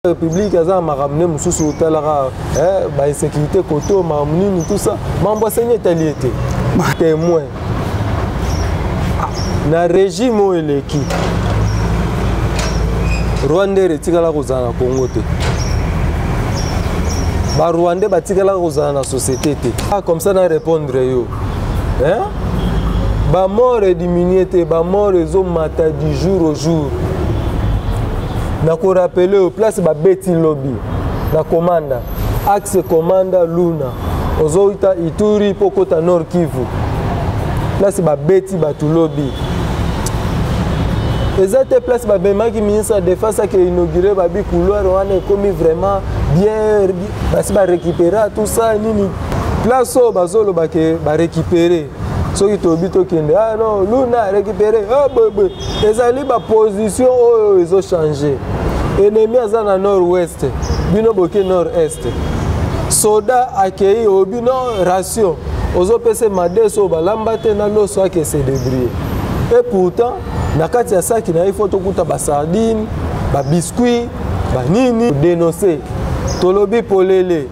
République aza maramne mususu talara ba insécurité koto mamnini tout ça mambo senye taliete témoin na régime eleki Rwanda retikala kozana Congo te ba Rwanda batikala kozana na société te comme ça na répondre yo ba mort diminué te ba mort ezo mata du jour au jour. Na ko rappeler au place ba beti lobby na commanda axe commanda Luna ozoita Ituri pokota Nord Kivu place ba beti ba tu lobby ezate place ba bema ki ministre de défense qui inauguré ba bi couloir wana comme vraiment bien basi ba récupérer tout ça nini place o bazolo ba ke ba récupérer so ki to bito kende non Luna récupérer bebe ezali ba position o ezo changer. Ennemi aza na nord-ouest, bino boke nord-est. Soda akei obino ration. Ozo pese madeso balambate na loso ake se débrouiller. Et pourtant, na kati ya saki na ifo tokuta ba sardine, ba biscuit, ba nini dénoncer. Tolobi polele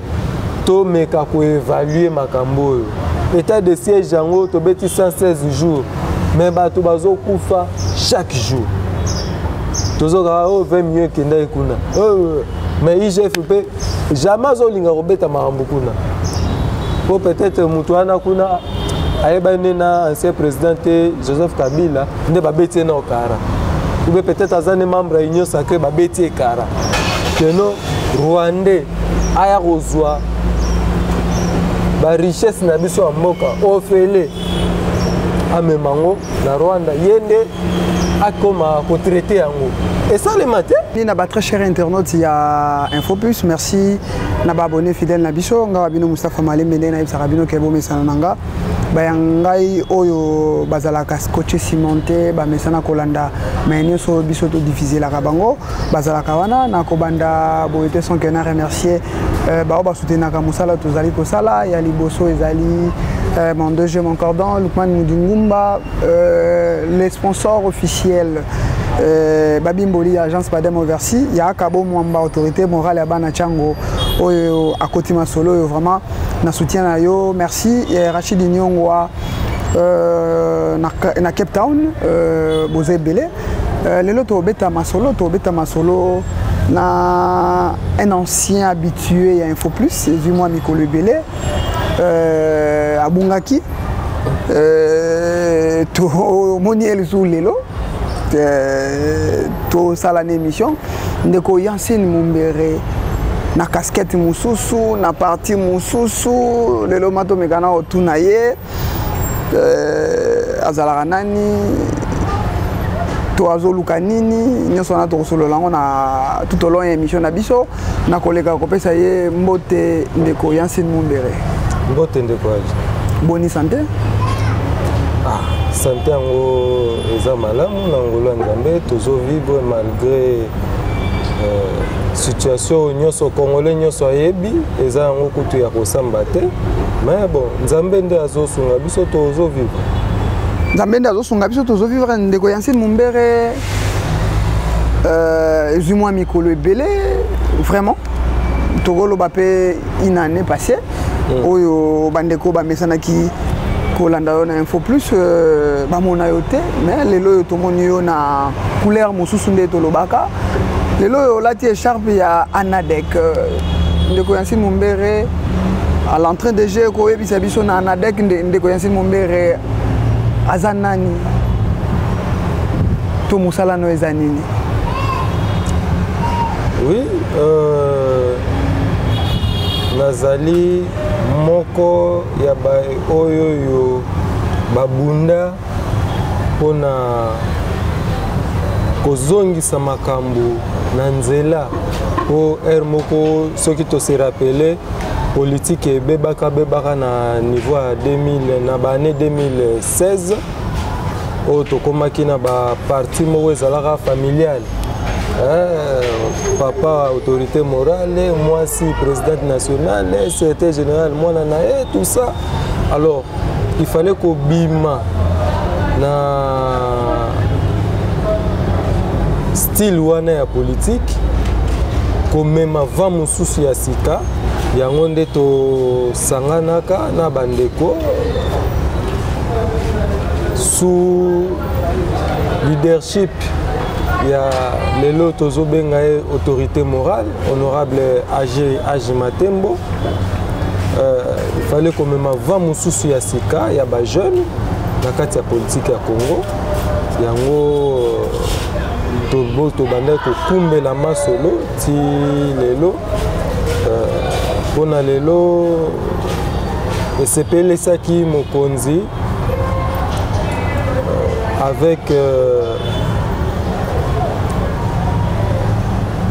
to meka ko évaluer makambo. État de siège yango to beti 116 jours. Mais bato bazo kufa chaque jour. Tozoka 20 millions kenda ikuna. Mais IGFP jamais zolinga robeta marambo kuna. Pour peut-être mutuana kuna ayeba na ancien président Joseph Kabila nde babeti na okara. Ou peut-être azane membre union sacrée babeti ekara. Keno Rwandais aya kozwa ba richesse na biso mboka ofele amemango na Rwanda yende akoma ko traiter yango. Et ça le matin na très cher internaute, il y a Infopus, merci na ba abonné fidèle na biso nga bino Moustapha Malemele na ibsa bino kebo mesana nanga bayangai oyo bazalaka scotché cimenté ba mesana kolanda mais so biso to diffuser la bango bazalaka wana na kobanda boete son que na remercier ba ba soutenir ka musala tozali ko sala ya liboso ezali mon DG mon cordon Lukman Mudingumba les sponsors officiels Babimboli agence Badem Oversi ya Kabo Mwamba autorité morale ya bana chango oyo akoti masolo yo vraiment na soutien na yo merci et Rachid Nyongwa na Cape Town Bozé Belé lelo to beta masolo na un ancien habitué à Infopus moi Mikolo Belé Abungaki to Moniel Zoulelo to sala émission ndeko Yansine Mumbere na casquette mususu na parti mususu lelo mato mekana otuna ye azalaka nani to azoluka nini nyonso na to solo lango na tout au long émission na biso na koleka kopesa ye mbote ndeko Yansine Mumbere mbote ndeko boni santé santé yango eza malamu na ngolo ya Nzambe tozo vivre malgré situation nyonso congolais nyonso ayebi eza yango kutu ya kosamba te mais bon Nzambe nde azosunga biso tozo vivre Nzambe nde azosunga biso tozo vivre ndeko Yansine Mumbere ezumwa mikolo ebele vraiment tokoloba pe une année passée oyo bandeko bamesanaki kolanda yo na Infopus bamona yo te mais lelo yo tomoni yo na couleur mosusu nde tolobaka lelo yo lati écharpe ya Anadek ndeko Yansine Mumbere à l'entrée de jeu ko yebisa biso na Anadek ndeko Yansine Mumbere aza nani to musala no eza nini. Oui nazali moko ya ba oyo babunda pona kozongisa makambo na nzela po moko soki to se rappeler politique bebaka na niveau ya 2000 na ba année 2016 o to komaki na ba parti moko ezalaka familial papa autorité morale, moi si président national, secrétaire général, moi nanae, tout ça. Alors, il fallait qu'au bima na style wana ya politique komema va mosusu ya sika yango nde tosanganaka na bandeko sous leadership ya lelo tozobenga autorité morale honorable AG Matembo. Il fallait komema va mosusu ya sika ya ba jeune na kati ya politique ya Congo yango tobanda kokumbela masolo ti lelo mpona lelo esepelesaki mokonzi avec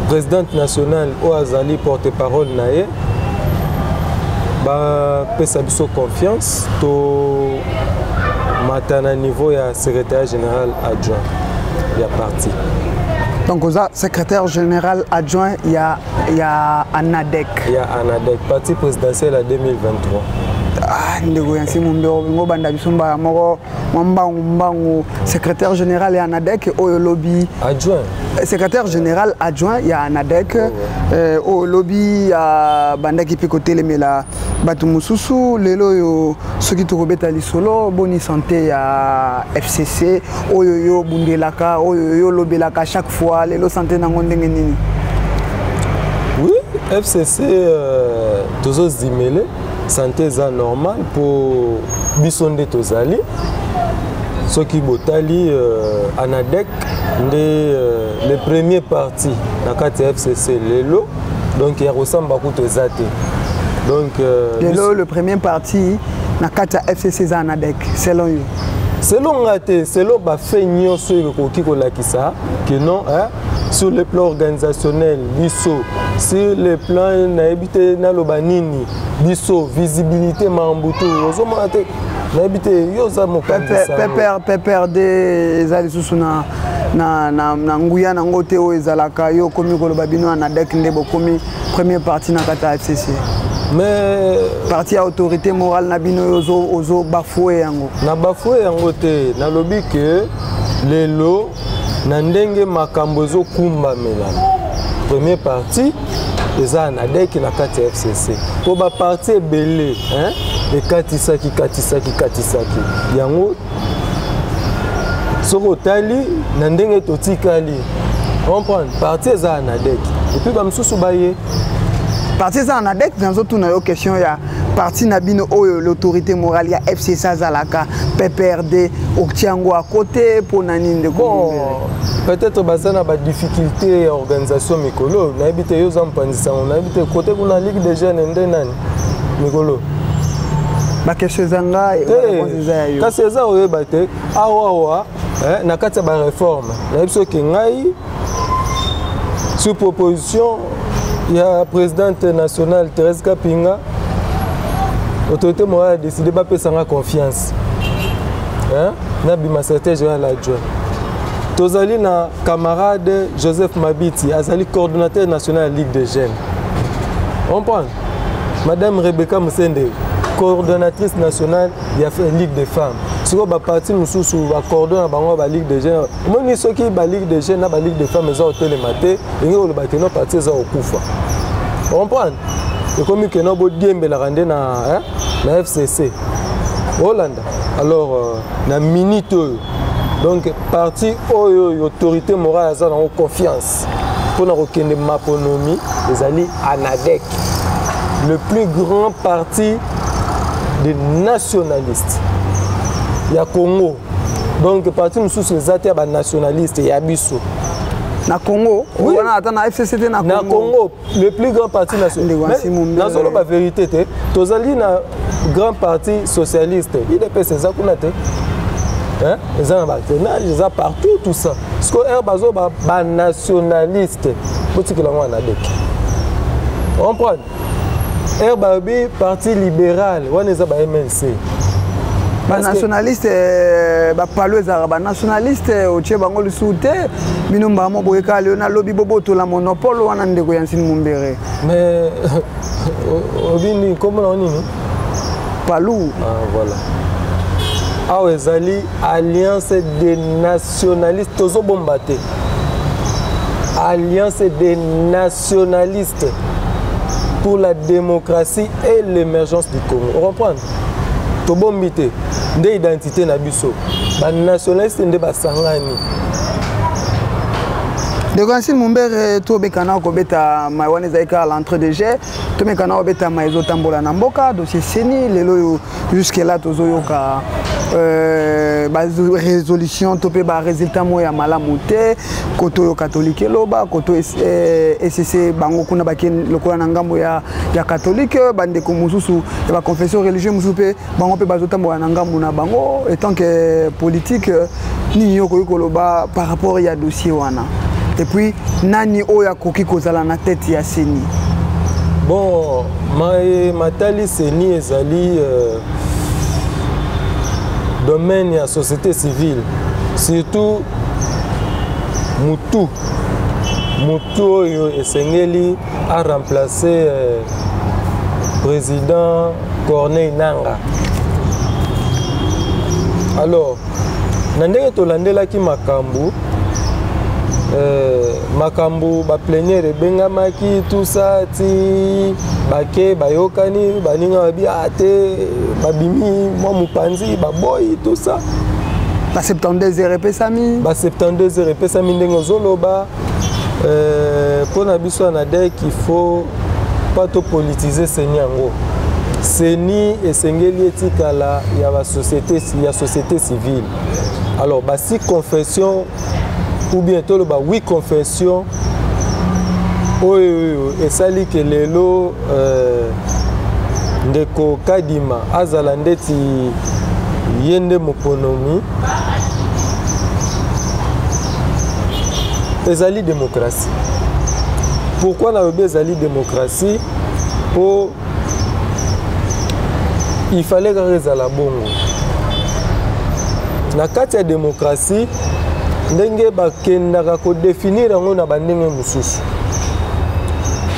présidente nationale oyo azali porte-parole na ye bapesa biso confiance tomata na niveau ya secrétaire général adjoint ya parti. Donc, vous êtes secrétaire général adjoint, il y a ANADEC. Il y a ANADEC, parti présidentiel à 2023. Secrétaire général et ANADEC au lobby. Adjoint. Secrétaire général adjoint, il y a ANADEC. Au lobby, il y a Bandaki Picoté, les Mela, Batumususu, Lelo, ceux qui trouvent à l'Isolo, Boni Santé, il y a FCC, Oyoyo, Bundelaka, Oyoyo, Lobelaka, chaque fois, Lelo Santé Nangondengenini. Oui, FCC, toujours zimélé, santé est normal pour Bissonde Tozali. Ceux qui botali ANADEC, les premiers partis dans le FCC, Lelo, donc il ressemble beaucoup de Zate. Donc, Lelo, le premier parti, dans le FCC, ANADEC, selon vous? Selon Ngate, selon Bafenyo, que non, hein, sur le plan organisationnel, biso, sur le plan naibité nalobanini, biso, visibilité mambutu, ozomate, naibité yoza mokandisa. PPRD ezali susu na nguya na ngote o ezalaka yo komi koloba bino ANADEC ndebo komi premier parti na kata FCC. Mais parti à autorité morale na bino ozo bafoué yango. Na bafoué yango te, na lobi que lelo na ndenge makambo zo kumba melana. Premier parti eza ANADEC na kati ya FCC. Po ba parti ebele, hein, ekatisaki yango soko tali na ndenge totikali. Comprendre, parti eza ANADEC. Et puis ba msusu baye parti ça ANADEC dans autre une question ya parti nabino l'autorité morale ya FCC Zalaka PPRD Oktiango à côté pour nanine de bon peut-être bazana ba difficulté organisation mikolo na habité yo zampandisa on habité côté kuna ligue des jeunes ndenani mikolo ba question zanga et ka seza oye bate awa na kati ba réforme na biso ke ngai sous proposition il y a la présidente nationale Thérèse Kapinga. L'autorité morale a décidé de ne pas confiance. Nabi ma secrétaire général adjoint. Tozali na camarade Joseph Mabiti, azali coordonnateur national de la Ligue des Jeunes. On prend. Madame Rebecca Moussende, coordonnatrice nationale de la Ligue des femmes. Si vous avez parti nous coordonner la Ligue des Jeunes, moi ni ceux qui la Ligue des Jeunes, la Ligue des femmes, ils ont télématé, et nous le bâtiment parti ils ont Koufa. On comprend. Et comme que nous avons dit la rendre na FCC Hollande. Alors na minute donc parti autorité morale ça dans confiance pour nous reconnaître maponomie les alliés ANADEC, le plus grand parti des nationalistes. Il y a Congo. Donc, parti nous sous les athées nationalistes, il y a Bissau. Na Congo, oui. On a na FCC na Congo. Na Congo, le plus grand parti nationaliste. Mais la vérité, tous les grand parti socialiste, il est passé ça qu'on a été. Hein? Les gens ils ont partout tout ça. Parce que les nationaliste, c'est ce que l'on a dit. On comprend. RBB, parti libéral, on est à MLC. Nationaliste, nationaliste, au Tchébango le soute, Minumba Moboeka, Léona Lobby Bobo, tout la monopole, on a des goyans Mumbere. Mais, comment on dit? Palou. Ah, voilà. Ah, ouais, Zali, alliance des nationalistes, Tozo Bombaté. Alliance des nationalistes pour la démocratie et l'émergence du Congo. Vous comprenez? Tobombite, des identités nabiso, les nationalistes ne pas sangani. De Gansine Mumbere, tout bekana kobeta maïwane zaika à l'entrée de jet, tout bekana obeta maïzo tambola namboka, dossier seni, lelo jusque là tozoyoka résolution topé ba résultat moya malamute, koto catholique loba, koto SCC bango kuna baken lokola na ngambo ya catholique, bande ko mususu ba confession religieuse musupe bango pe bazotambola na ngambo na bango, étant que politique ni yoko koloba par rapport ya dossier wana. Et puis, nani oya koki kozala na tête ya seni. Bon, ma tali seni ezali domaine ya société civile, surtout Mutu oyo esengeli a remplacé président Corneille Nangaa. Alors, nandenge tolandelaki makambo makambo ba plénière bengamaki tout ça ti bake bayokani baninga babi ate babimi mo mupanzi baboy tout ça ba 72 heures pesami ba 72 heures pesami ndengo zoloba pona biso na dek il faut pas to politiser seni yango seni esengeli etikala ya ba société civile. Alors ba si confession ou bientôt le oui confession et sali que lelo ndeko kadima azala ndeti yende mokonomi ezali démocratie. Pourquoi na ezali démocratie? Pour il fallait que ezala bongo na kati ya démocratie ndenge bakendaka ko définir yango na bandenge mususu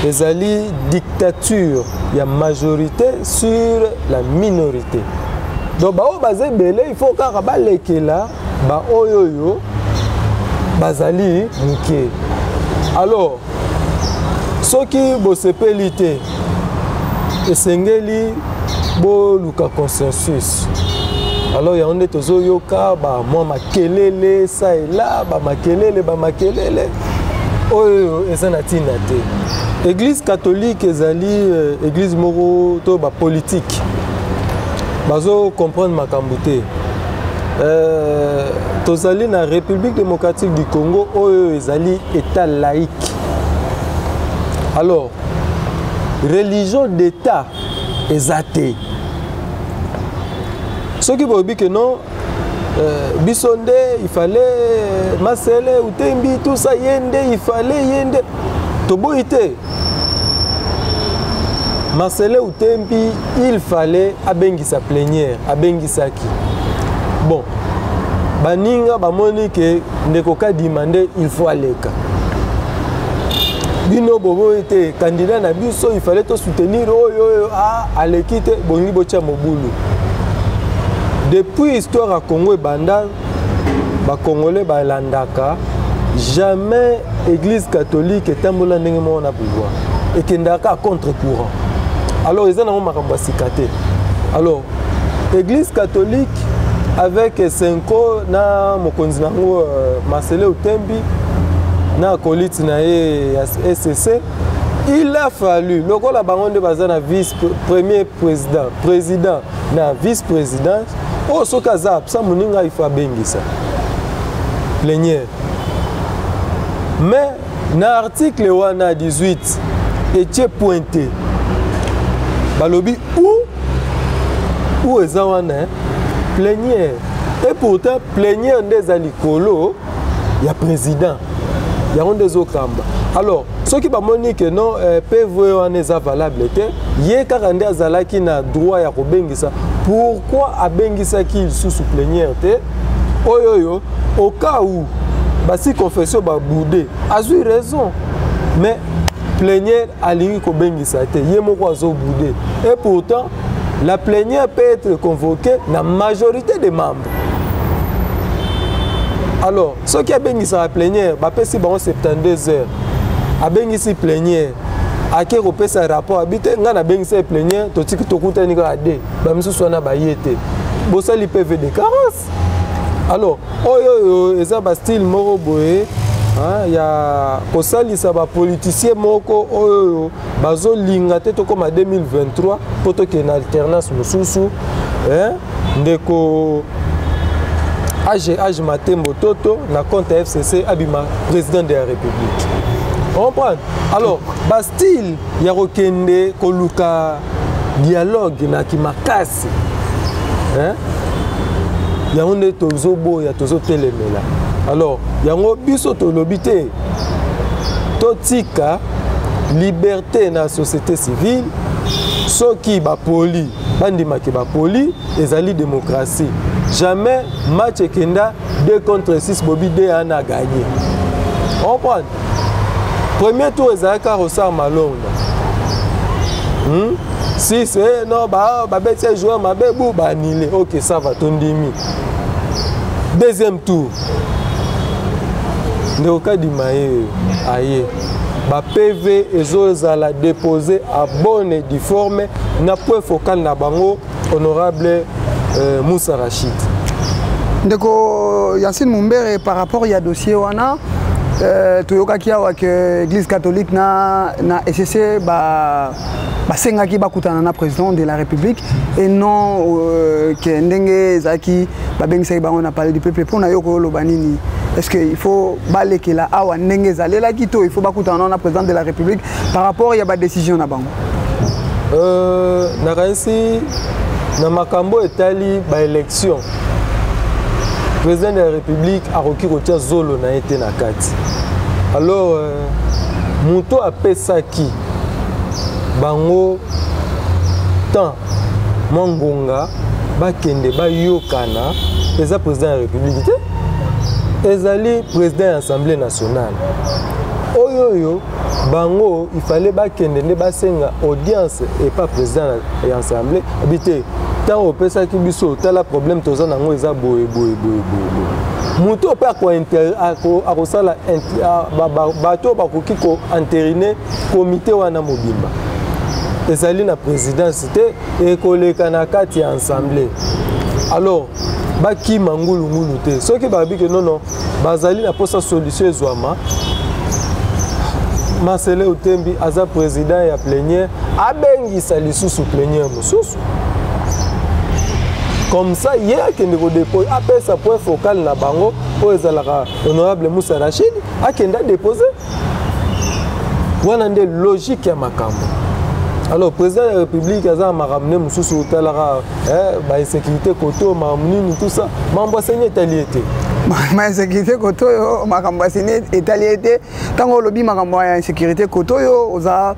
ezali dictature ya majorité sur la minorité. Donc bao bazé belé il faut kaka balekela ba oyoyo bazali muke. Alors soki bosepelité esengeli bo luka consensus. Alors il y a un des yoka ba moi makelele ça et là ba makelele oh et ça n'a tina te. Église catholique ezali église moro to ba politique bazo comprendre makambute tozali na République démocratique du Congo oyo ezali état laïque. Alors religion d'état ezate. Ceux qui vont dire que non, Bisonde, il fallait Masele, Utembi, tout ça, Yende, il fallait Yende. Toboïte. Masele, Utembi, il fallait Abengi sa plénière, Abengi Saki. Bon, Baninga, Bamonique, Nekoka demandé, il faut aller. Bino Bobo était candidat à Biso, il fallait te soutenir, à l'équipe, Bongi Bocha Mobulu. Depuis l'histoire à Congo et Banda, les Congolais balandaka, jamais l'église catholique est un pouvoir et qui est contre-courant. Alors, ils ont un alors, l'église catholique, avec Senko, na Mokonzinango, Marcelo Utembi, na Koliti na SCC, il a fallu, le rôle de Bazana vice-premier président, na vice-président, oh, ce cas ça moninga il faut bengi ça. Plénière. Mais dans l'article 18 était pointé. Balobi où est ça plénière. Et pourtant plénière des alikolo, il y a président. Il y a des autres. Alors, ceux qui montrent que non, PV n'est valable, il y a des gens qui ont droit à Bengisa. Pourquoi à Bengisa qui sous plénière? Au cas où, si confession va bouder, a eu raison. Mais plénière a l'ingé ko Bengisa, il y a bouder. Et pourtant, la plénière peut être convoquée dans la majorité des membres. Alors, ceux qui abengisa la plénière, bapesi bango 72 heures. Abengisi plénière. Ake repesa rapport habité nga na bengisa plénière, totiki tokuta ni ka de. Ba misusu na ba yete. Bosali PV de carence. Alors, oyo eza ba style moko boye. Il y a kosalisa ba politicien moko oyo bazo linga te to comme 2023 poto ke na alternance mususu ndeko age Matembo Toto na compte FCC abima président de la République. On comprend. Alors ba style ya rokende koluka dialogue na kimakasi yango nde tozoboya tozotelemela. Alors yango biso tolobi te totika liberté na société civile soki bapoli bandimaki bapoli ezali démocratie. Jamais match ekenda 2 contre 6 bobi 2 a gagné. On prend. Premier tour ezalaka Rosar Malonga. Si c'est non ba beti joueur mabe bu ba annulé. OK, ça va tondimi. Deuxième tour. Ndeoka di maye aye. Ba PV ezozala déposé à bonne et due forme na point focal na bango honorable Moussa Rachid. Ndeko Yacine Mumbere par rapport ya dossier wana toyoka kia wa que l'église catholique na SCC ba basengaki bakutana na président de la République et non que ndenge zaki babengisa bango na parler du peuple pour na yoko lobanini. Est-ce qu'il faut baleke la awa ndenge zalela kito il faut bakutana na président de la République par rapport ya ba décision na bango. Na kaisi na makambo etali ba élection. Président de la République a requis kotia zolo na été na kati. Alors muto apesaki bango tant mangonga bakende bayokana eza président de la République ezali président de l'Assemblée nationale. Oyoyo bango il fallait bakende ne basenga audience et pas président de l'Assemblée habité tant au pesa ki biso tala problème toza nango eza boye muto pa ko akosala bato bakoki ko entériner comité wana mobimba ezali na présidence te et koleka na kati ya assemblée. Alors baki mangulu ngulu te soki babi que non bazali na posa solution ezwama Marcelo Utembi aza président ya plénière abengisa lisusu plénière mususu. Comme ça, il y a qui ne dépose après sa point focal na bango pour honorable Moussa Rachid a qui a déposé. Voilà une logique à makambo. Alors président de la République a ramené Moussou Talara, insécurité koto, mamnini tout ça. Mamboissené taliété. Ma insécurité koto yo, mamboissené taliété. Tant que lobby mamboissené insécurité koto yo, oza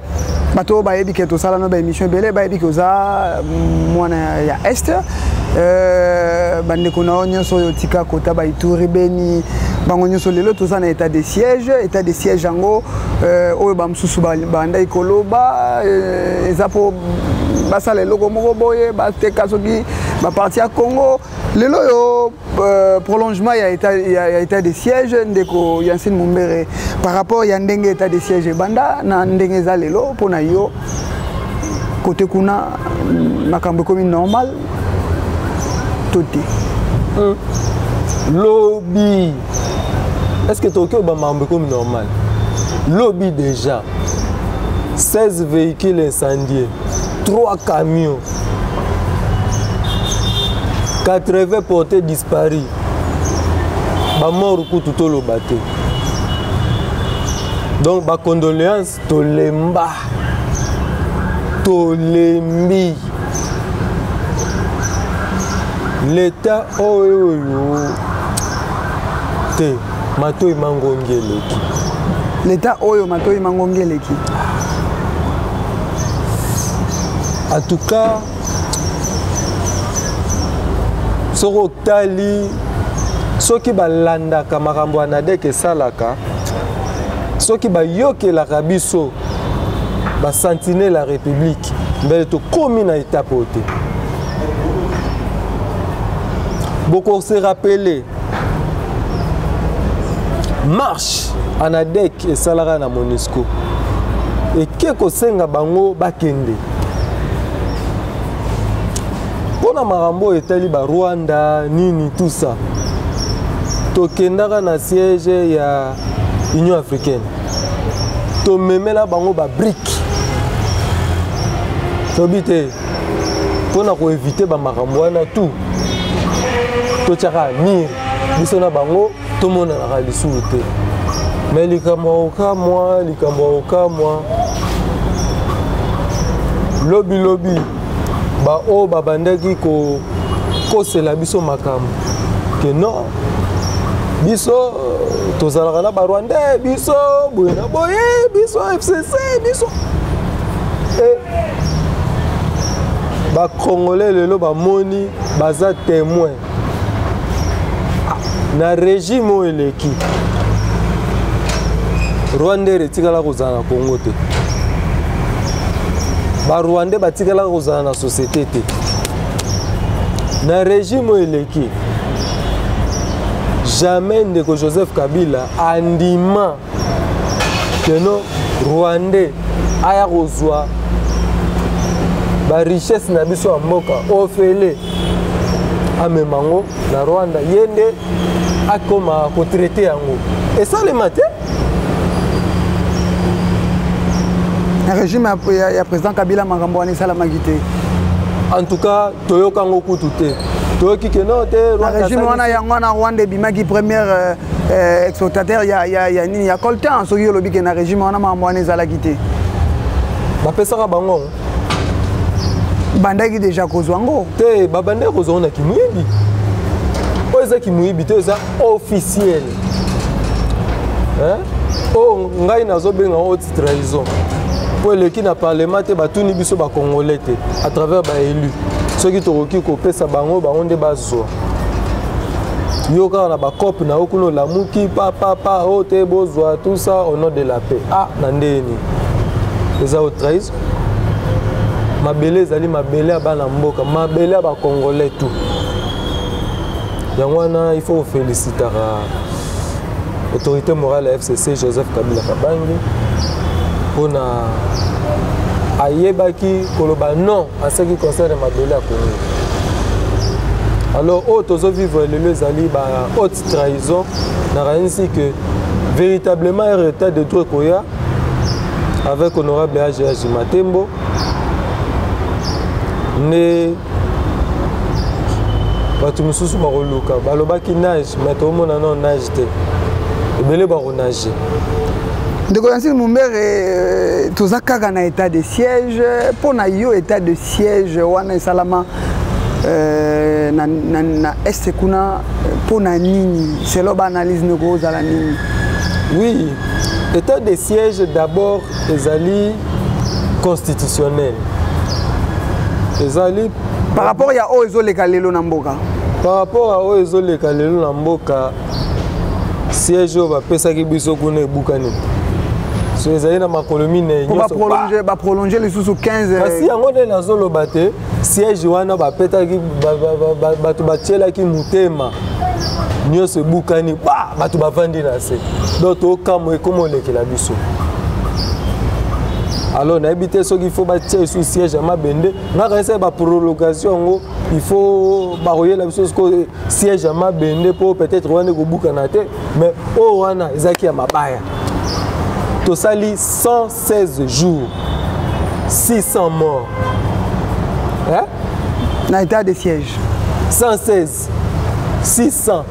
bato ba yebi ke to sala no ba émission belé ba yebi ke oza mwana ya est. Bandeko na onyo so yotika kota ba Ituri Beni bango nyoso lelo toza na état de siège yango oyo ba msusu banda ikoloba ezapo basala eloko moko boye bateka soki ba parti ya Congo lelo yo prolongement ya état de siège ndeko Yacine Mumbere par rapport ya ndenge état de siège banda na ndenge za lelo pona yo côté kuna makambo komi normal. Lobby. Est-ce que Tokyo est comme normal? Lobby déjà. 16 véhicules incendiés, 3 camions, 80 portés disparus. Mort tout le bateau. Donc, ma condoléance, Tolemba. Tolembi. L'État te matoi mangongeleki. L'État oyo matoi mangongeleki. En tout cas, soko tali soki balanda kamakambo anadeke salaka soki bayoke la rabiso ba sentinelle la République mbele to komi na étape ote. Beaucoup se rappeler marche anadek esalaka na MONUSCO eke kosenga bango bakende mpona makambo etali ba Rwanda nini tout ça tokendaka na siège ya Union africaine tomemela bango ba brique tobi te mpona koevite bamakambo wana tout totiaka mire biso na bango tomonanaka lisusu te me likambo okamwa lobi bao babandaki kosela biso makambo ke non biso tozalaka na barwandais biso boye na boye biso FCC biso bakongolais lelo bamoni baza témoin na régime oyo eleki rwandais etikala kozala na Congo te barwandais batikala kozala na société te na régime oyo eleki jamais ndeko Joseph Kabila andima keno rwandais aya kozwa ba richesse na biso ya mboka ofele amemango na Rwanda yende akoma kotraite yango esalema te na régime ya président Kabila makambo wana esalamaki te en tout cas toyoka ngo kutu te toyoki ke no te na régime wana yango na Rwanda ebimaki première exploitateur ya nini ya coltan soki olobi ke na régime wana makambo wana ezalaki te bapesaka bango bandaki déjà kozwa ngo te babandaki kozwa na kimuyibi oyo eza kimuyibi te eza officiel oyo ngai nazobenga haute trahison po eleki na parlement te batuni biso bakongolais te à travers baélu soki tokoki kopesa bango nde bazwa yo kaka na bacope na yo kuna olamuki papa oyo te bozwa tout ça au nom de la paix na ndeni eza haute trahison mabele ezali mabele ya bana mboka mabele ya bakongolais tout yango wana il faut félicitera autorité morale ya FCC Joseph Kabila Kabange mpona ayebaki koloba non à ce qui concerne mabele ya Congo. Alors oyo tozovivre lelo ezali ba haute trahison nakanisi que véritablement un état de droit koya avec honorable AGH Matembo ne bato mosusu bakoluka balobaki nage me tomona no nage te ebele bakonage ndeko Yancine Mumbere toza kaka na état de siège mpona yo état de siège wana esalama na este kuna mpona nini selo baanalyse ndeko ozala nini? Oui, état de siège d'abord ezali constitutionnel. Ezali par rapport ya oyo ezoleka lelo na mboka. Par rapport à oyo ezoleka lelo na mboka siège oyo bapesaki biso kuna ebukani. So ezali na makolo mine nyonso ba prolonger lisusu 15 kasi yango nde nazoloba te siège wana bapetaki bato batielaki motema nyonso ebukani bato bavandi na se donc tokamwa ekoma olekela biso. Alors nayebi te soki il faut batia esu siège ya mabende ngaka esa baprolongation yango il faut bakoyela biso siko siège ya mabende mpo peut-être wana ekobukana te mais oyo wana ezalaki ya mabaya. Tosali 116 jours, 600 morts. Hein? Na état de siège. 116, 600.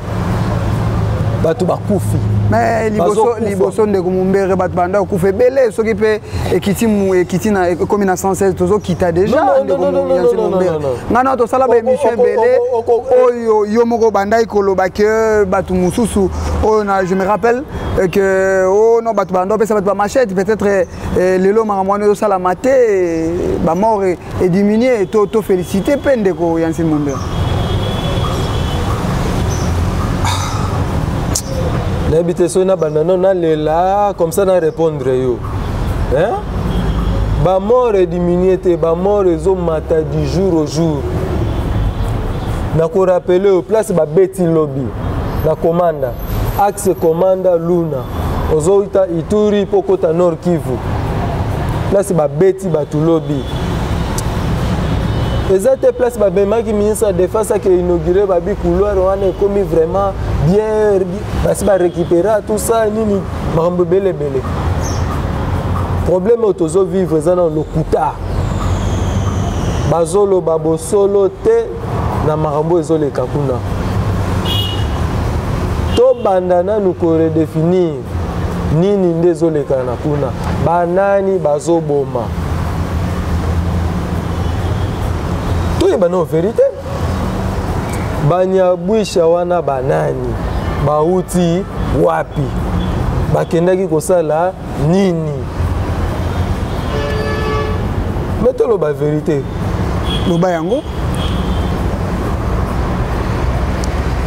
Bato bakufi. Mais liboso ndeko Mumbere bato banda okufa ebele soki pe ekiti na komi na 116 tozo kita déjà ndeko Mumbere. Ngana to sala ba émission ebele oyo yo moko banda ikoloba ke bato mususu oyo na je me rappelle que oh non bato banda pesa bato ba machette peut-être lelo makamwana yo sala maté ba mort et diminué to féliciter pe ndeko Yancine Mumbere. N'habite so na banano na lela comme ça na répondre yo. Hein? Ba mort est diminué te ba mort ezo mata du jour au jour. Na ko rappeler au place ba beti lobby na commanda. axe commanda Luna ozoita Ituri pokota Nord Kivu place babeti batulobi ezate place babemaki ministre de défense qui inauguré babi couloir wana ekomi vraiment bien basi ba récupérer tout ça nini mambo bele bele problème otozo vivre za na lokuta bazolo babosolo te na marambo ezoleka kuna to bandana nous ko redéfinir nini nde ezoleka na kuna banani bazoboma toyeba no vérité banyabwisha wana banani bauti wapi bakendaki kosala nini metolo ba vérité loba yango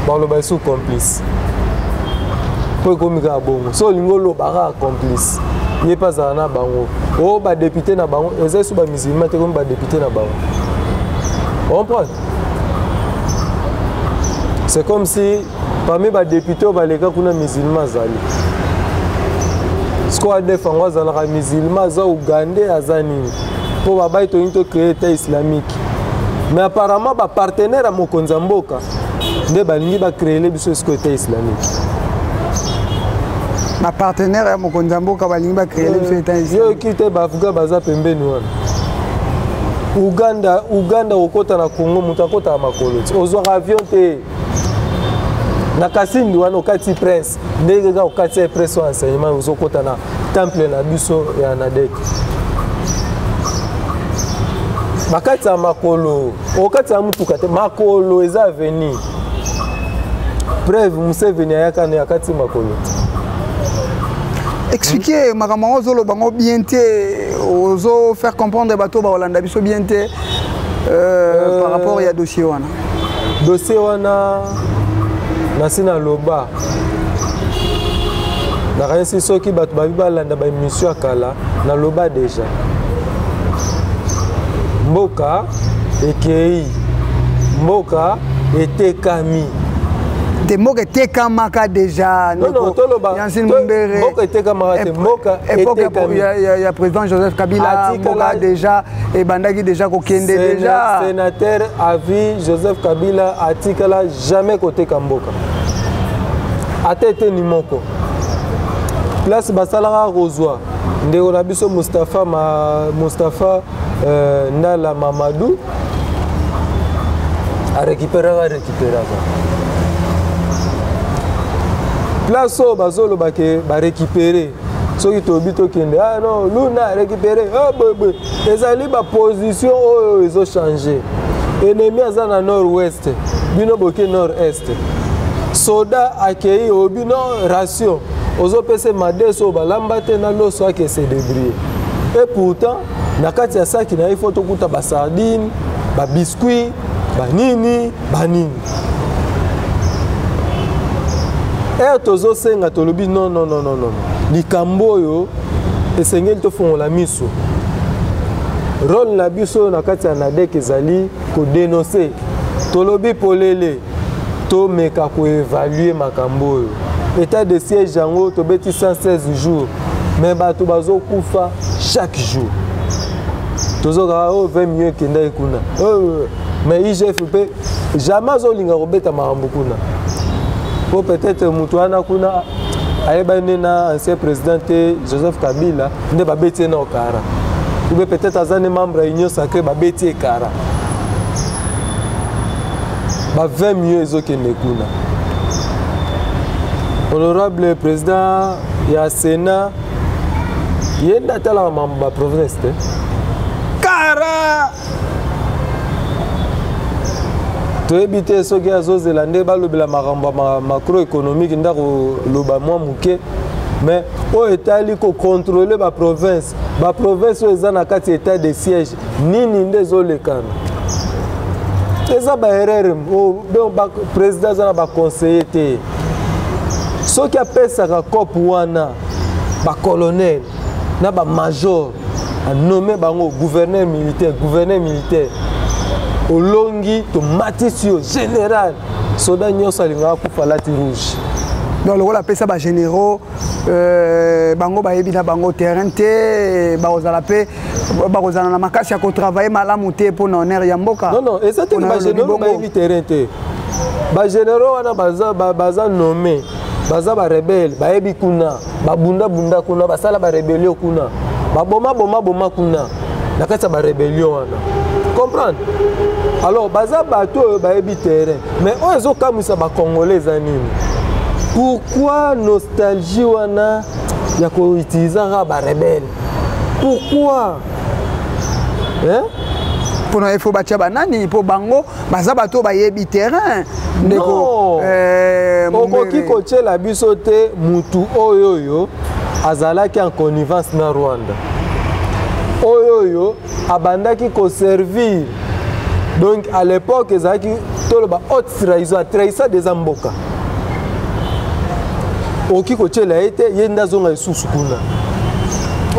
baloba sous complice po komika bongo so lingo lobaka complice ye pas na bango o ba député na bango eza sous ba musulman te comme ba député na bango on comprend c'est comme si parmi ba député ba leka kuna musulman zali squad de fangwa zala ka musulman za Ougandais azani po ba ba to into créer état islamique mais apparemment ba partenaire à mokonza mboka nde balingi ba créer le biso état islamique ma partenaire ya mokonza mboka balingi ba créer le biso état islamique yo kite ba Afrika baza pembeni wana Uganda okota na Congo mutakota makolo ozwa avion te na Kasindi wana okati presse ndenge ga okati presse wa enseignement ozokota na temple na biso ya Nadek bakati ya makolo okati ya mutuka te makolo eza avenir preuve Museveni ayaka na akati makolo expliquer makambo ozolo bango bien te ozo faire comprendre bato ba Hollanda biso bien te par rapport ya dossier wana nasina loba na rensi soki bato babi balanda ba émission akala na loba déjà mboka ekei mboka etekami te mboka etekamaka déjà non Yancine Mumbere mboka etekamaka te mboka etekami ya président Joseph Kabila mboka déjà ebandaki déjà kokende déjà sénateur avis Joseph Kabila atikala jamais koteka mboka atete ni moko place basalaka kozwa ndeko na biso Mustafa Ndala Mamadou a récupéré place au bazolo ba récupérer soki tobi to kende ah non Luna récupérer ah bebe ezali ba position oyo ezo changer ennemi aza na nord-ouest bino boke nord-est soda akei obino ration ozo pese madeso balamba te na loso ake se débrouiller et pourtant na kati ya saki na ifo tokuta ba sardine ba biscuit ba nini et tozo senga tolobi non likambo oyo esengeli tofongola miso rôle na biso na kati ya Nadek ezali ko dénoncer tolobi polele to meka ko évaluer makambo oyo état de siège yango tobeti 116 jours mais bato bazo kufa chaque jour tozo ka 20 millions kenda ekuna mais IGF jamais olinga kobeta makambo kuna po peut-être mutuana kuna ayebane na ancien président Joseph Kabila nde babeti na okara ou peut-être azane membre ya union sacrée babeti ekara ba 20 millions ezokende kuna honorable président ya Sénat yenda tala mambo ba province te kara toyebi te soki azozela nde balobela makambo macroéconomique ndako loba mwa moke mais oyo etali kocontrôle baprovince oyo eza na kati état de siège nini nde ezolekana eza baerreur président aza na baconseiller te soki apesaka cope wana bacolonel na bamajor anome bango gouverneur militaire olongi to matisi yo général soda nyonso alingaka kufa lati rouge donc le rôle appelle ça ba généraux bango ba yebi na bango terrain te ba ozala pe ba ozala na makasi ya ko travailler malamu te pour na honneur ya mboka. Non et ça te ba généraux ba yebi terrain te ba généraux wana baza nommé baza ba rebelle ba yebi kuna ba bunda kuna basala ba rébellion kuna ba boma kuna na kati ba rébellion wana comprendre. Alors baza bato ba yebi terrain mais on ezo kamisa ba congolais anini. Pourquoi nostalgie wana ya ko utiliser ba rebelle? Pourquoi? Hein? Pour il faut batia banani pour bango baza bato ba yebi terrain ndeko okoki kochela biso te mutu oyoyo azalaki en connivence na Rwanda oyoyo abandaki ko servir donc à l'époque ezalaki toloba haute trahison trahissa des amboka oki kochela ete yenda zonga isusu kuna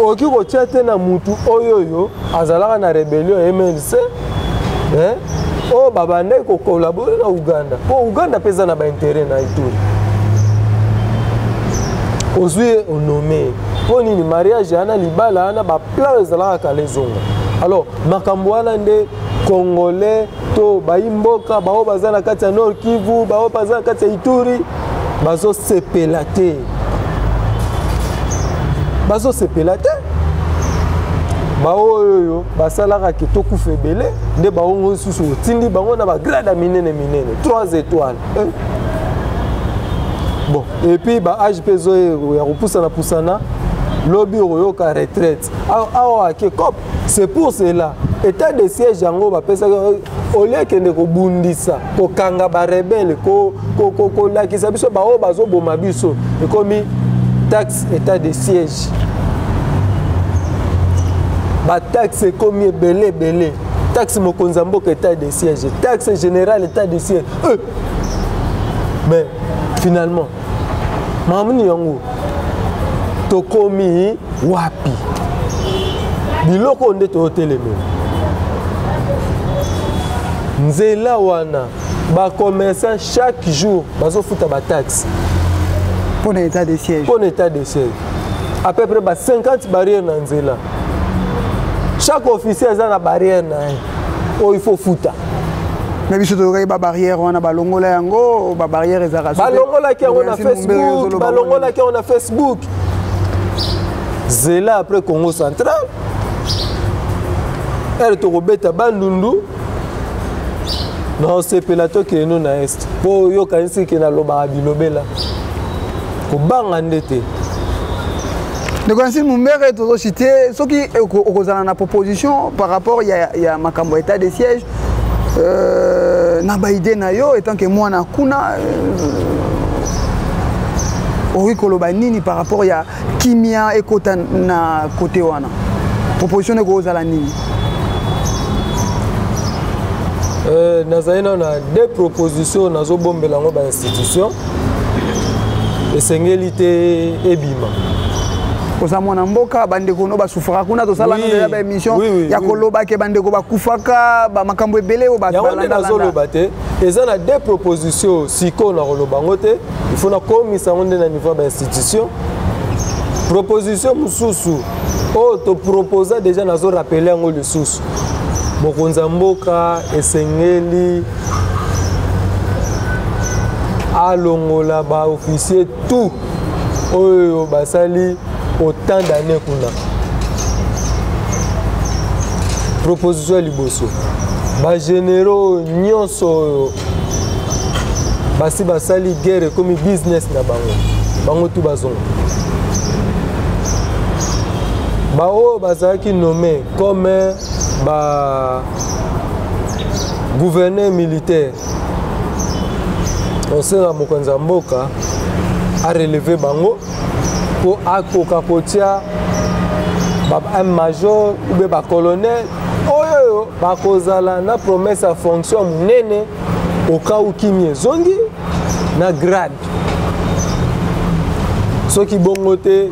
oki kochela te na mutu oyoyo azalaka na rébellion MLC o babandaki ko collaborer na Uganda po Uganda pesa na ba intérêt na Ituri ozwi onomé po nini mariage ana libala ana ba plan ezalaka kala zonga. Alors makambo wana nde congolais to baimboka bao baza na kati ya Nord Kivu bao baza na kati ya Ituri bazo sepela te bao oyo basalaka kitoko febele nde baongo susu otindi bango na ba grade minene 3 étoiles bon et puis ba âge peso ya kupusana lobby oyoka retraite awa ke cop c'est pour cela état de siège yango ba pesa olia kende ko bundisa ko kanga ba rebelle ko lakisa biso ba o bazo boma biso ekomi taxe état de siège ba taxe ekomi belé taxe mokonza mboka état de siège taxe générale état de siège mais finalement mamuni yango tokomi wapi biloko nde toteleme nzela wana ba commerçant chaque jour bazo futa ba taxe pour l'état de siège à peu près 50 barrières na nzela chaque officier a na barrière na oh il faut futa mais biso to ba barrière wana balongola yango ba barrière ezaka balongola ki on a Facebook balongola ki on a Facebook zela après Congo central elle to robeta bandundu non c'est pelato que nous na est po yo kanisi ke na loba bilobela ko banga ndete de Kansi Mumbere to cité ce qui okozana na proposition par rapport ya makambo état de siège na ba idée na yo étant que moi na kuna ori koloba nini par rapport ya kimia ekota na côté wana proposition ne kozala nini nazaina na deux propositions nazo bombela ngo ba institution esengeli te ebima koza mwana mboka bandeko no basufaka kuna tosala na ba émission ya koloba ke bandeko bakufaka ba makambo ebele o ba balanda zoloba te eza na deux propositions siko na koloba ngote il faut na komisa ngonde na niveau ba institution proposition mususu o to proposer déjà nazo rappeler ngo le susu mokonza mboka esengeli alongola ba officier tout oyo basali autant d'années kuna proposition liboso ba généraux nyonso basi basali guerre comme business na bango tout bazonga bao bazaki nommé comme ba gouverneur militaire on sait la mokonza mboka a relevé bango pour akoka kotia un major ou ba colonel oyo ba kozala na promesse à fonction munene au cas où kimie zongi na grade ce qui bongote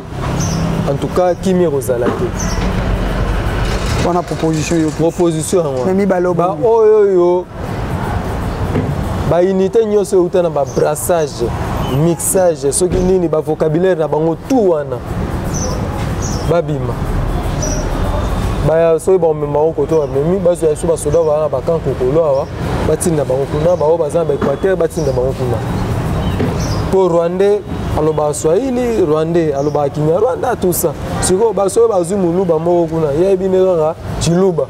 en tout cas kimie kozala te on a proposition mais mi baloba oyo ba unité nyonso utana ba brassage mixage soki nini ba vocabulaire na bango tout wana babima baya soki bamema bango koto bamemi bazwa so basoda wana bakanko kolo awa batinda bango kuna bao baza ba Équateur batinda bango kuna pour Rwandais aloba Swahili Rwandais aloba Kinyarwanda tout ça siko baso bazwi muluba moko kuna yebi ne kaka chiluba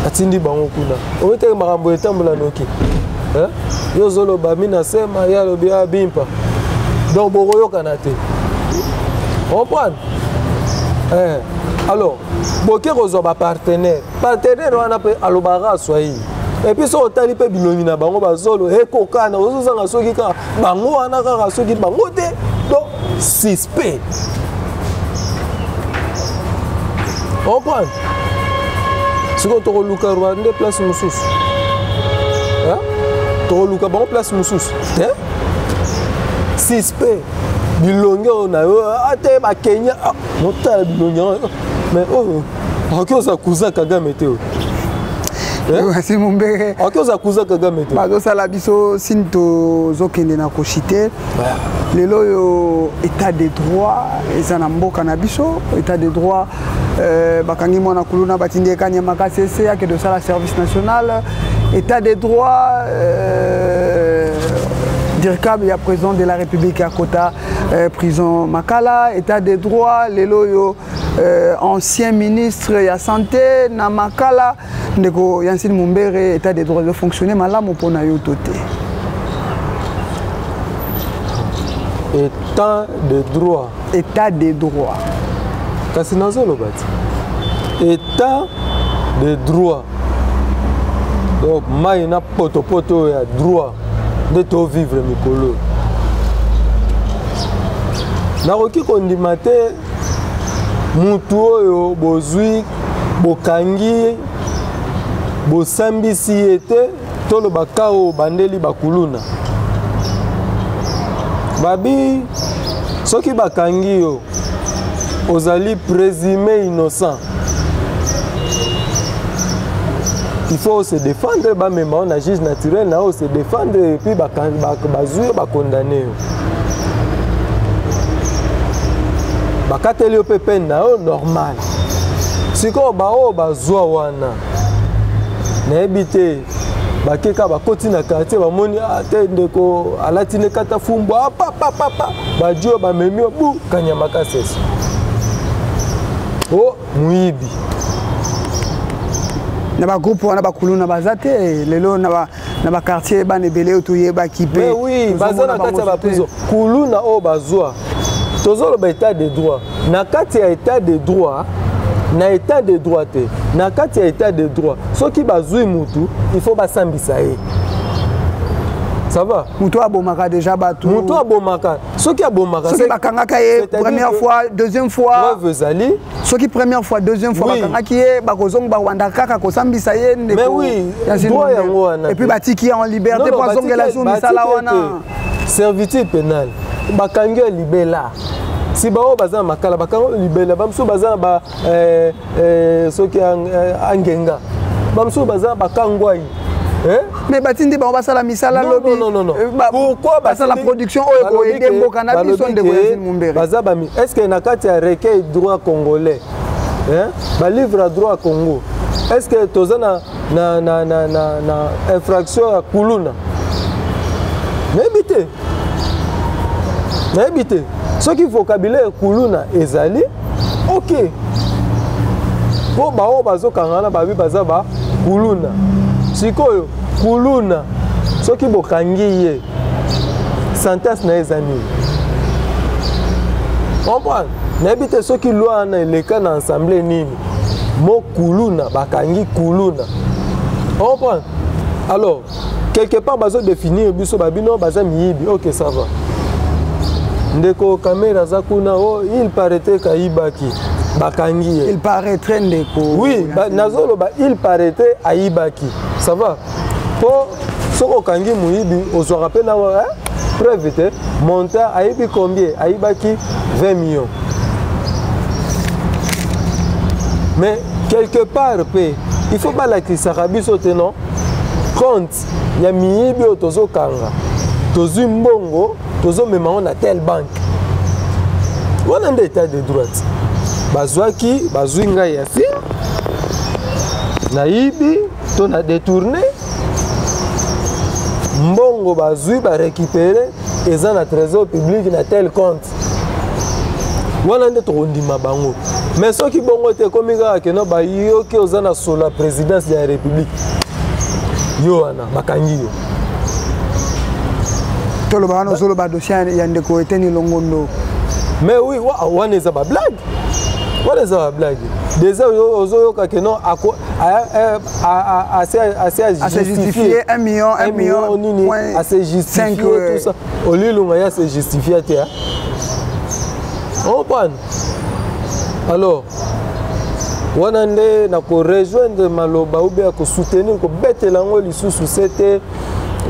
atindi bango kuna ote makambo etambola noki yo zolo ba mina sema ya lobi abimpa donc bokoyoka na te comprendre alors boke kozwa ba partenaire wana pe alobara Swahili et puis so otali pe bilongi na bango bazolo ekokana ozozanga soki ka bango wana kaka soki bango te donc suspect comprendre siko tokoluka Rwanda place mosusu tokoluka bango place mosusu suspect bilongi na yo ate ba Kenya motala bilongi mais ok oza kuza Kagame te c'est mon bébé. Ok, oza kuza Kagame te. Bazo sala biso sinto zokende na koshite. Lelo yo état de droit ezana mboka na biso, état de droit bakangi mwana kuluna batindi kanya makasese ya ke de sala service national, état de droit Dirkab ya président de la République à Kota prison Makala, état de droit lelo yo ancien ministre ya santé na Makala ndeko Yansine Mumbere état de droit de fonctionner malamu pona yo toté état de droit kasi nazolo bati état de droit donc mai na poto ya droit de to vivre mikolo nakoki kondima te mutu oyo bozwi bokangi bosambisi ete tolo bakao bandeli bakuluna babi soki bakangi yo ozali présumé innocent il faut se défendre bamema on a juge naturel na se défendre et puis bazwi bakondamné yo bakateli yo pe peine na yo normal siko bao bazwa wana nayebi te bakeka bakoti na quartier bamoni te ndeko alati ne kata fumbo papa badio bamemi bu kanyama kasese muibi na ba groupe wana bakuluna bazate lelo na ba quartier banebele otoyeba kipe mais oui bazana kati ba prison kuluna bazwa tozolo ba état de droit na kati ya état de droit na état de droit te na kati ya état de droit soki bazui mutu il faut basambisa ye ça va mutu abomaka déjà batu mutu abomaka soki abomaka soki bakangaka ye première fois deuxième fois vezali soki première fois deuxième fois bakangaki ye bakozonga bawanda kaka kosambisa ye ndeko mais oui droit yango wana et puis batiki en liberté pour zongela zo misala wana servitude pénale bakangi libela si bao baza makala bakango libela bamso baza ba soki angenga bamso baza bakangwai mais batindi ba basala misala lobby non pourquoi basala production oyo aider mboka na biso ndeko Yansine Mumbere baza bami est-ce que na kati ya recueil droit congolais ba livre à droit Congo est-ce que tozana na infraction ya kuluna n'habite ce qui vocabulaire kuluna ezali ok po bao bazo kangana babi baza ba kuluna sikoyo kuluna soki bokangi ye sentence na ezani comprendre n'habite soki loi na eleka na assemblée nini mo kuluna bakangi kuluna comprendre alors quelque part bazo définir biso babino baza miyibi ok ça va ndeko kamera za kuna il paraîtrait kaibaki bakangi il paraîtrait ndeko oui nazolo il paraîtrait aibaki ça va po soko kangi muyibi ozo rappelle na preuve te montant aibi combien aibaki 20 millions mais quelque part il faut pas la kisaka biso te non compte ya miyibi otozo kanga tozwi mbongo tozomema ngo na telle banque wana nde état de droite bazwi ngai yasi nayibi to na détourné mbongo bazwi barécupéré eza na trésor public na tel compte wana nde tokondima bango mais soki bongo te ekomi kaka keno bayoki oza na sola présidence ya république yo wana bakangi yo toloba wana ozoloba dossier ya ndeko Eteni Longondo mais oui wana eza bablague wana eza bablague déjà ozoyoka keno assez justifié 1 million nini assez justifié tout ça olilunga ya se justifié te on prend alors wana nde na ko rejoindre maloba ou bien ko soutenir ko betela ngo lisusu c'était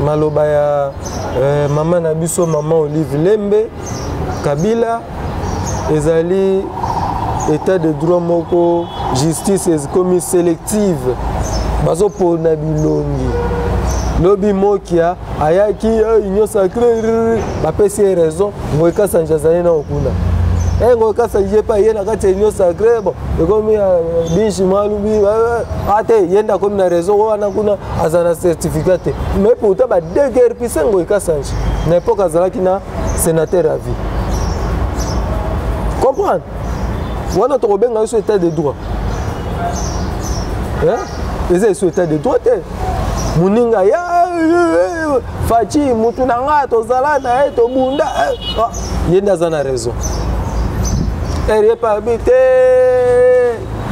maloba ya maman na biso maman Olive Lembe Kabila ezali état de droit moko justice comme sélective bazo pona bilongi lobi mokia ayaki union sacrée ba pesi raison ngoika sanjazana na okuna ngoika sanje pa yena kati union sacrée bon ekomi bishi malubi ate yenda comme na raison wana kuna azana certificat mais pourtant ba deguer pisa ngoika sanje na époque azalaki na sénateur à vie comprendre wana tokobenga yo état de droit eza so état de droit te muninga ya fachi mutu na nga tozala na ye tobunda yenda aza na raison erie pabite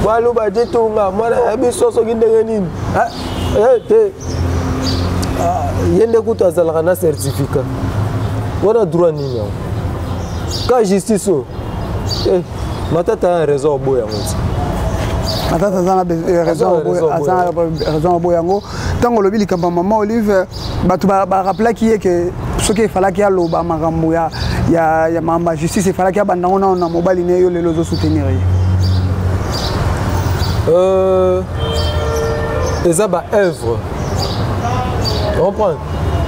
waluba jitunga mwana ya biso soki ndenge nini te yende kutu azalaka na certificat wana droit nini yango ka justice o matata a raison oboya yango matata aza na raison oboya yango ntango olobi likambo mama Olive bato barapelaki ye ke soki efalaki aloba makambo ya mamba justice efalaki abandango nano na mobali ne yo lelo ozosoutenir ye eza baœuvre comprendre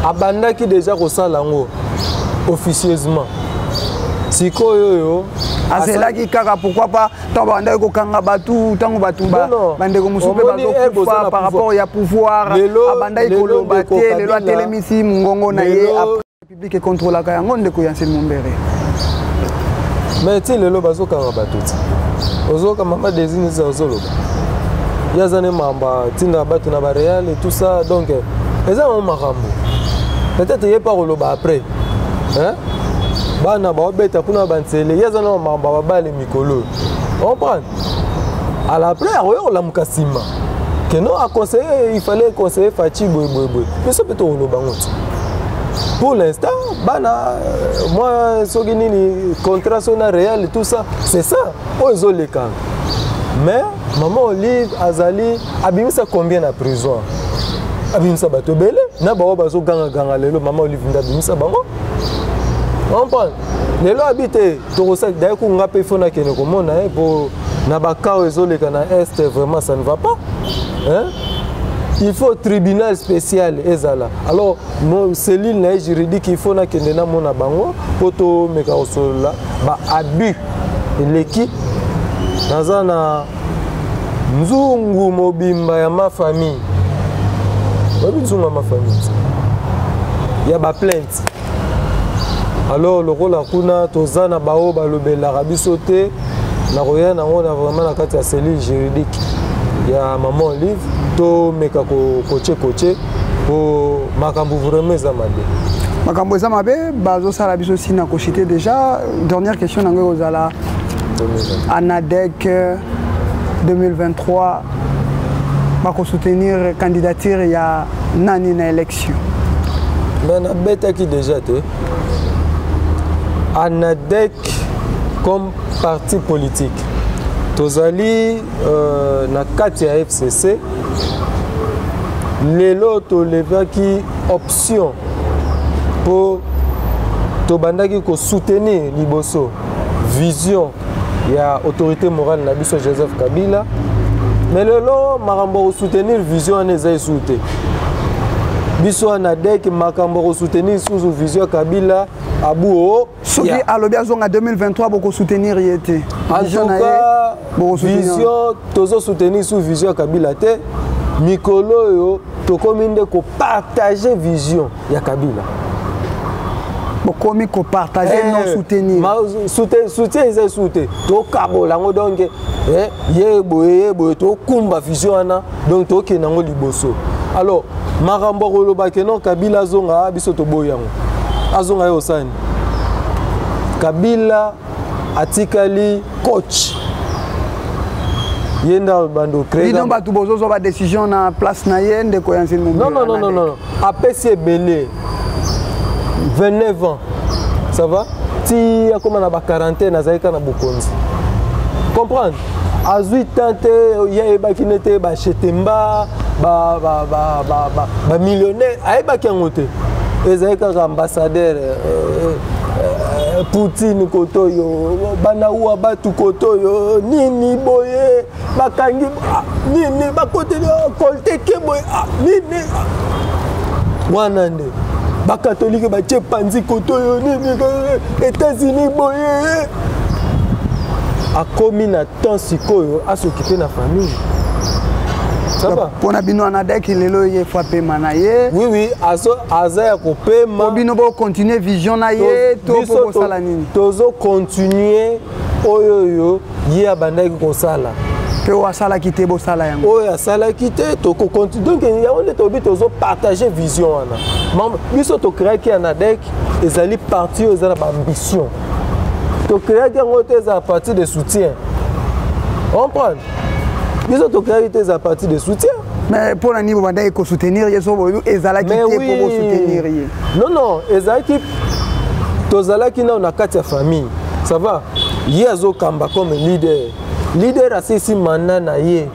abandaki déjà kosala yango officieusement sikoyo oyo azelaki kaka pourquoi pas ntango bandaki kokanga batu ntango bato bandeko mosusu mpe bazokufa par rapport ya pouvoir abandaki koloba te lelo atelemisi mongongo na ye république ekontrolaka yango ndeko ya Anselme Mumbere mais ti lelo bazokanga bato ti ozoka mama désignisa ozoloba yazane mamba tinda bato na bareal et tout ça donc eza mo makambo peut-être ye pas koloba après bana baobeta kuna bansele yazana mamba babale mikolo comprendre à la plaire oyo la mukasima que non a conseiller il fallait conseiller Fachi boy mais ça peut être au bango pour l'instant bana moi soki nini contrat sona réel et tout ça c'est ça ozo les camps mais maman Olive azali abimisa combien na prison abimisa bato belé na bawo bazo ganga lelo maman Olive ndabimisa bango comprendre lelo habité torosa d'ailleurs ko ngape fona kene komona pour na bakao ezoleka na est vraiment ça ne va pas il faut tribunal spécial ezala alors mon cellule na juridique il faut na kende na mona bango poto meka osola ba abus l'équipe nazana nzungu mobimba ya ma famille nzungu ma famille ya ba plainte alors le rôle akuna tozana bao balobela rabiso te na roya na on a vraiment la carte ya cellule juridique ya maman Olive to meka ko coacher pour makambo vraiment za mabe makambo za mabe bazo sala biso sina ko citer déjà dernière question na ngo ozala ANADEC 2023 bako soutenir candidature ya nani na élection mais na beta qui déjà te ANADEC comme parti politique tozali na kati ya FCC lelo tolevaki option pour tobandaki ko soutenir liboso vision ya autorité morale na biso Joseph Kabila mais lelo makambo ko soutenir vision eza esute biso wana dek makambo ko soutenir sous vision Kabila abuo soki alobi azonga 2023 boko soutenir yete en tout cas vision tozo soutenir sous vision Kabila te mikolo yo tokomi nde ko partager vision ya Kabila bokomi ko partager non soutenir soutien c'est soutien to kabola ngo donc yebo to kumba vision wana donc to kenango liboso alors makambo koloba ke non Kabila zonga biso to boyango azonga yo sani Kabila atikali coach yenda bando créer non ba tu bozo ba décision na place na yende ko yansin mo non apesi belé 29 ans ça va ti akoma na ba quarantaine azalika na bokonzi comprendre azui tante ya ba kinete ba chetemba ba millionnaire ayeba kengote ezalika ka ambassadeur Poutine kotoyo banaua batu kotoyo nini boye bakangi nini bakote kolte ke boye nini wanande ba catholique ba tche panzi kotoyo nini États-Unis boye akomi na temps sikoyo asokite na famille. Ça va? Pour bino anadek lelo ye frappé manaye. Oui, aza ko pema. Pour bino bo continuer vision na ye to pour sala nini. Tozo continuer oyoyo ye abandaki ko sala. Pe wa sala kité bo sala yango. Oya sala kité to ko continue. Donc ya on est obligé tozo partager vision wana. Mam biso to créer ki anadek ezali parti ezala ba ambition. To créer ki ngote za parti de soutien. On prend. Ils ont créé à partir de soutien. Mais pour la niveau il faut soutenir, ils ont ezalaki pour soutenir. Non, ezalaki tozalaki na na kati ya famille. Ça va? Yezo kamba comme leader. Leader asisi manana na ye.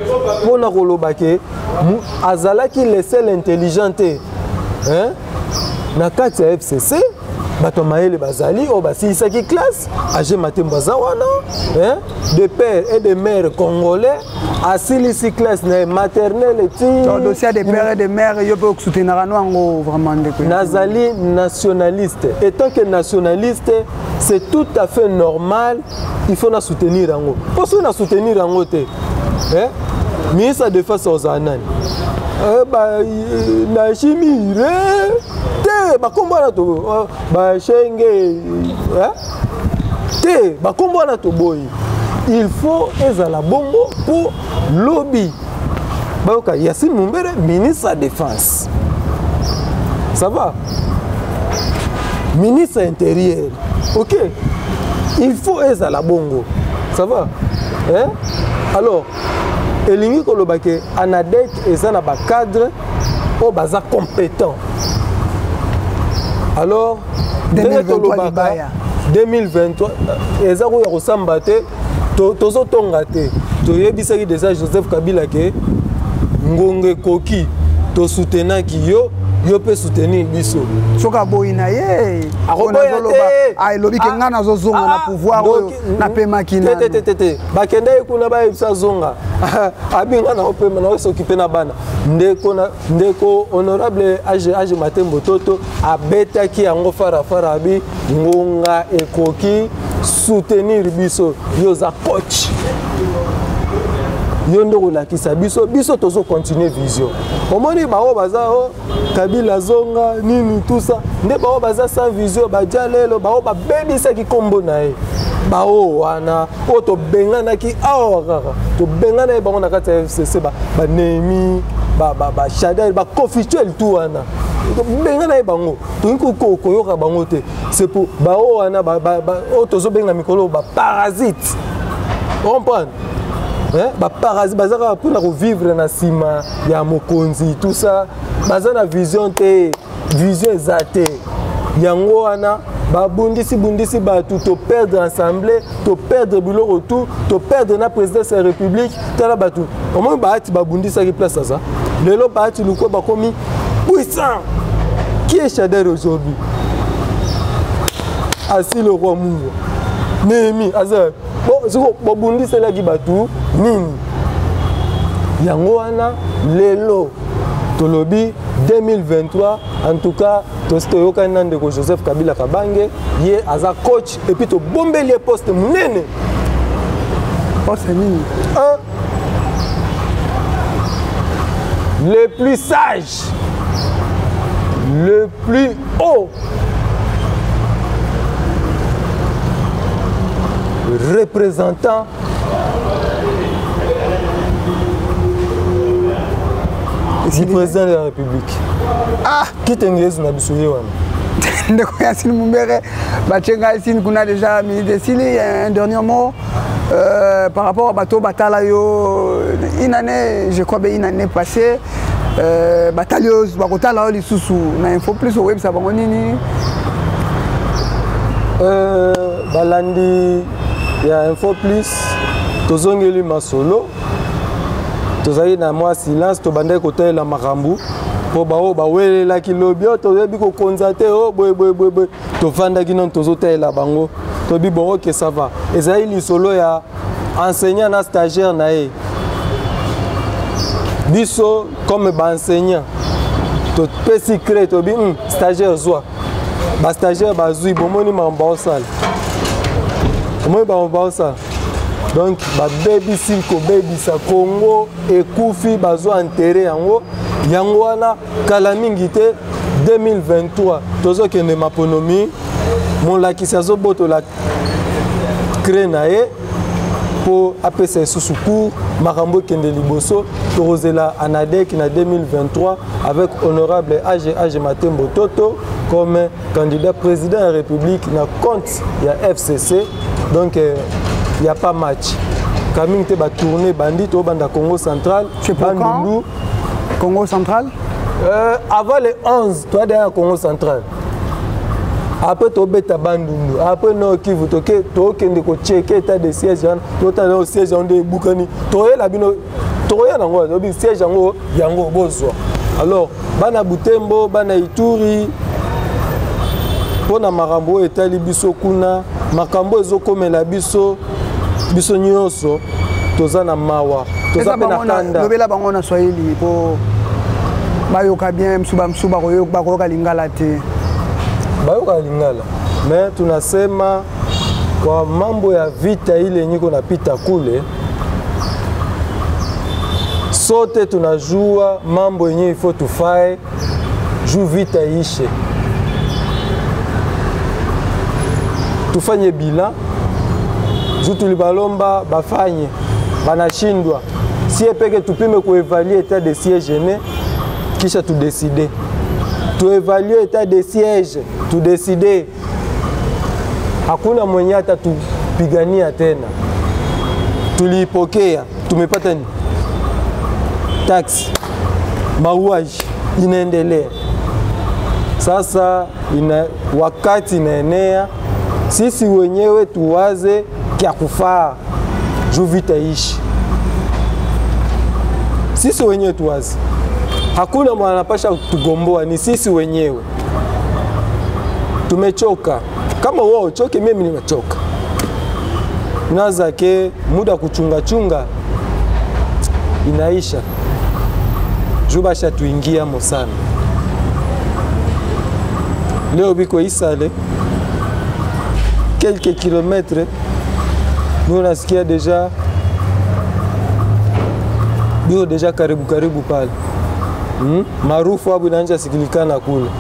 Pona kolobake azalaki le seul intelligent hein? Na kati ya FCC bato maele bazali o basilisaki classe age matemba zawana hein de père et de mère congolais asilisi classe na maternelle ti dossier de père et de mère yo peut soutenir ngo vraiment de nazali nationaliste et tant que nationaliste c'est tout à fait normal il faut na soutenir ngo parce que na soutenir ngo te hein ministre de défense aux anani na chimire te bakombana to ba shenge te bakombana to boy il faut ezala bongo pour lobby baoka Yassine Mumbere ministre de défense ça va ministre intérieur OK il faut ezala bongo ça va hein alors elingi kolobake anadek ezana ba cadre o baza compétent. Alors 2023 ezako ya kosamba te tozo tonga te toyebisaki déjà Joseph Kabila ke ngonge koki to soutenaki yo peut soutenir biso soka boyina ye akoboya lobi ke ngana zo zonga na pouvoir na pema kina te bakende kuna ba ebisa zonga abinga na opema na s'occuper na bana ndeko honorable age Matembo Toto abetaki yango fara abi ngonga ekoki soutenir biso yoza coach yondo kolakisa biso tozo continuer vision omoni bao baza Kabila zonga nini tout ça nde bao baza sans vision bajalelo bao babebisa ki kombo na ye bao wana o to bengana ki awaka to bengana ba na kati FCC ba Nemi ba Shadel ba Confituel tout wana bengana e bango to ko koyoka bango te c'est pour bao wana ba o tozo benga mikolo ba parasite comprendre ba parasite bazaka pour vivre na sima ya mokonzi tout ça bazana vision te vision zate yango wana babundisi batu to perdre assemblée to perdre biloko tout to perdre na présidence de la république tala batu au moins baati babundisa ki place ça lelo baati luko bakomi puissant qui est Shader aujourd'hui assis le roi Mungu Nehemi azar bon babundisa la ki batu nini yango wana lelo Tolobi 2023 en tout cas tostoyoka nande ko Joseph Kabila Kabange ye aza coach et puis to bombeli poste munene poste nini le plus sage, le plus haut représentant du président de la République. Ah, qui t'engage na bisouye wana. Ndeko Yacine Mumbere, Bachenga Yacine kuna déjà ministre Sili, un dernier mot par rapport à Bateau Batalayo, une année, je crois bien une année passée, Batalios, Bakotala, les sous-sous, na info plus au web, ça va nini. Balandi, il y a info plus, tozongeli masolo. Tozali na moi silence to bande côté la makambu po bao ba welela kilobio to yebi ko konzate o boy to fanda kinon tozotela bango to bi bon OK ça va ezali li solo ya enseignant na stagiaire na e biso comme ba enseignant to pesi cré to bi stagiaire zwa ba stagiaire ba zui bomoni mamba osala moi ba mamba osala. Donc, baby silko baby sa Congo et Koufi bazo enterré yango wana kalamingite 2023 tozo kende maponomi mon lakisa zo boto la crénae pour apesa susuku makambo kende liboso torozela anadek na 2023 avec honorable AG Matembo Toto comme candidat président de la République na compte ya FCC. Donc il n'y a pas match. Camille te va tourner bandit au banda Congo Central. C'est pour quand Congo Central avant les 11, toi derrière Congo Central. Après tu beta bandundu. Après no kivu toke tokende ko checker état de siège. Tota na siège on de bukani. Toye la bino toye na ngo obi siège yango yango bozwa. Alors bana Butembo, bana Ituri pona makambo etali biso kuna makambo ezokomela biso biso nyonso toza na mawa toza pe na kanda lobela bango na Swahili po bayoka bien msuba bakoyoka lingala te bayoka lingala mais tunasema kwa mambo ya vita ile nyiko napita kule sote tunajua mambo yenye ifo tufae juu vita ishe tufanye bilan juu tulibalomba bafanye banashindwa sie peke tupime kuevaluer état de siège ne kisha tudeside tuevaluer état de siège tudeside hakuna mwenye hata tupigania tena tuliipokea tumepata ni tax mauaji inaendelea sasa wakati inaenea sisi wenyewe tuwaze kia kufaa juu vita ishi. Sisi wenyewe tuwaze. Hakuna mwana anapasha tugomboa, ni sisi wenyewe. Tumechoka. Kama wao choke, mimi nimechoka. Naza ke muda kuchunga inaisha. Juu basha tuingia mo sana. Leo biko isale quelques kilomètres, nous on a ce qu'il y a déjà karibu pale. Maarufu abu inaanza sikilikana kule.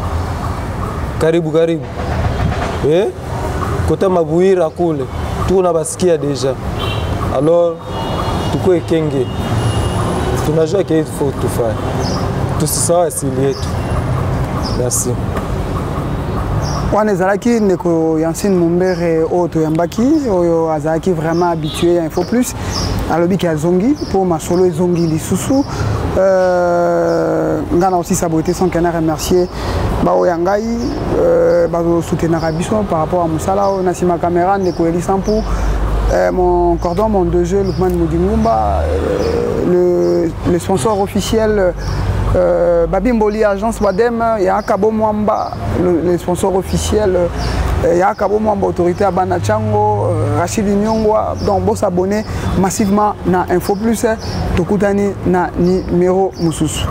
Karibu. Kota Mabuira kule. Tuna basikia déjà. Alors tuko ekenge. Tunajua qu'il faut tout faire. Tusisawa asili yetu. Merci. Wana ezalaki ndeko Yacine Mumbere oyo toyambaki oyo azalaki vraiment habitué à Info Plus alobi ki azongi pour masolo ezongi lisusu ngana aussi saboté sans qu'un remercier baoyo ngai bazosoutenaka biso par rapport à mosala oyo na nsima caméra ndeko Eli Sampu mon cordon, mon 2G, Lukman Moudingumba, le sponsor officiel Babimboli Agence Wadem, il y a Kabo Mwamba, le sponsor officiel, il y a Kabo Mwamba Autorité Abana Chango, Rachid Nyongwa, donc vous s'abonnez massivement à Info Plus, Tokutani na numéro Moussous.